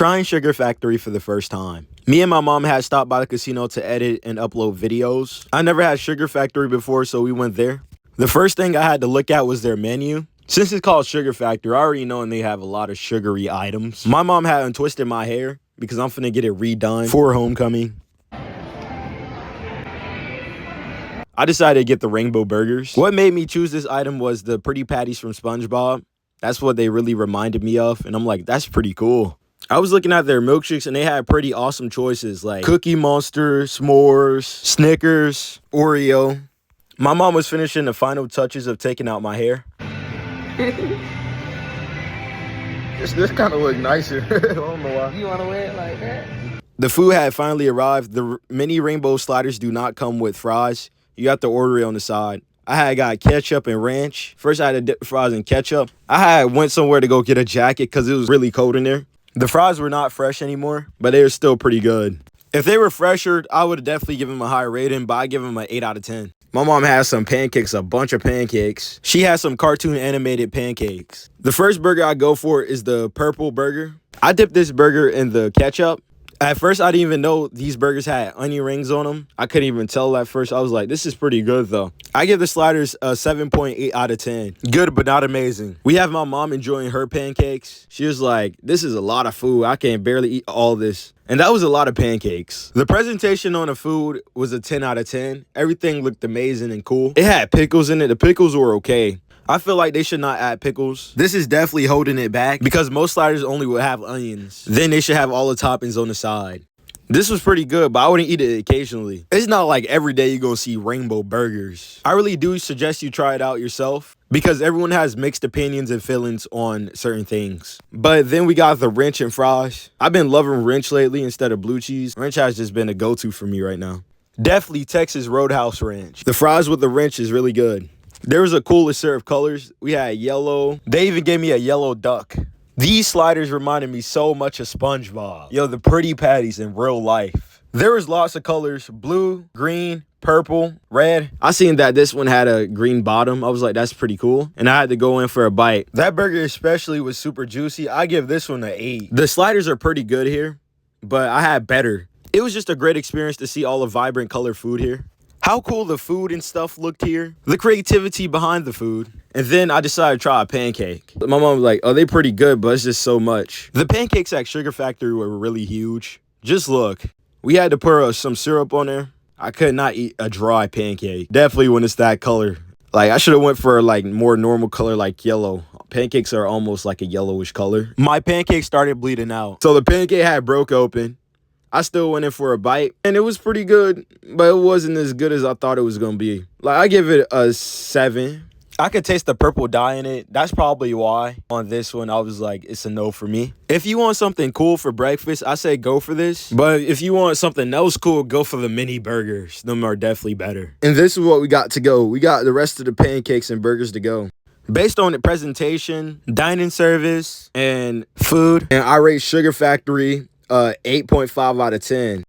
Trying Sugar Factory for the first time. Me and my mom had stopped by the casino to edit and upload videos. I never had Sugar Factory before, so we went there. The first thing I had to look at was their menu. Since it's called Sugar Factory, I already know and they have a lot of sugary items. My mom had untwisted my hair because I'm finna get it redone for homecoming. I decided to get the rainbow burgers. What made me choose this item was the pretty patties from SpongeBob. That's what they really reminded me of, and I'm like, that's pretty cool. I was looking at their milkshakes, and they had pretty awesome choices like Cookie Monster, S'mores, Snickers, Oreo. My mom was finishing the final touches of taking out my hair. This kind of look nicer. I don't know why. You want to wear it like that? The food had finally arrived. The mini rainbow sliders do not come with fries. You got to order it on the side. I had got ketchup and ranch. First, I had to dip the fries in ketchup. I had went somewhere to go get a jacket because it was really cold in there. The fries were not fresh anymore, but they were still pretty good. If they were fresher, I would have definitely given them a higher rating, but I give them an 8 out of 10. My mom has some pancakes, a bunch of pancakes. She has some cartoon animated pancakes. The first burger I go for is the purple burger. I dipped this burger in the ketchup. At first, I didn't even know these burgers had onion rings on them. I couldn't even tell at first. I was like, this is pretty good, though. I give the sliders a 7.8 out of 10. Good, but not amazing. We have my mom enjoying her pancakes. She was like, this is a lot of food. I can barely eat all this. And that was a lot of pancakes. The presentation on the food was a 10 out of 10. Everything looked amazing and cool. It had pickles in it. The pickles were okay. I feel like they should not add pickles. This is definitely holding it back because most sliders only will have onions. Then they should have all the toppings on the side. This was pretty good, but I wouldn't eat it occasionally. It's not like every day you're gonna see rainbow burgers. I really do suggest you try it out yourself because everyone has mixed opinions and feelings on certain things. But then we got the ranch and fries. I've been loving ranch lately instead of blue cheese. Ranch has just been a go-to for me right now. Definitely Texas Roadhouse Ranch. The fries with the ranch is really good. There was a cooler set of colors. We had yellow. They even gave me a yellow duck. These sliders reminded me so much of SpongeBob. Yo, the pretty patties in real life. There was lots of colors. Blue, green, purple, red. I seen that this one had a green bottom. I was like, that's pretty cool. And I had to go in for a bite. That burger especially was super juicy. I give this one an 8. The sliders are pretty good here, but I had better. It was just a great experience to see all the vibrant color food here. How cool the food and stuff looked here. The creativity behind the food. And then I decided to try a pancake. My mom was like, oh, they pretty good, but it's just so much. The pancakes at Sugar Factory were really huge. Just look. We had to put some syrup on there. I could not eat a dry pancake. Definitely when it's that color. Like, I should have went for, like, more normal color like yellow. Pancakes are almost like a yellowish color. My pancake started bleeding out. So the pancake had broke open. I still went in for a bite, and it was pretty good, but it wasn't as good as I thought it was going to be. Like, I give it a 7. I could taste the purple dye in it. That's probably why on this one I was like, it's a no for me. If you want something cool for breakfast, I say go for this. But if you want something else cool, go for the mini burgers. Them are definitely better. And this is what we got to go. We got the rest of the pancakes and burgers to go. Based on the presentation, dining service, and food, and I rate Sugar Factory 8.5 out of 10.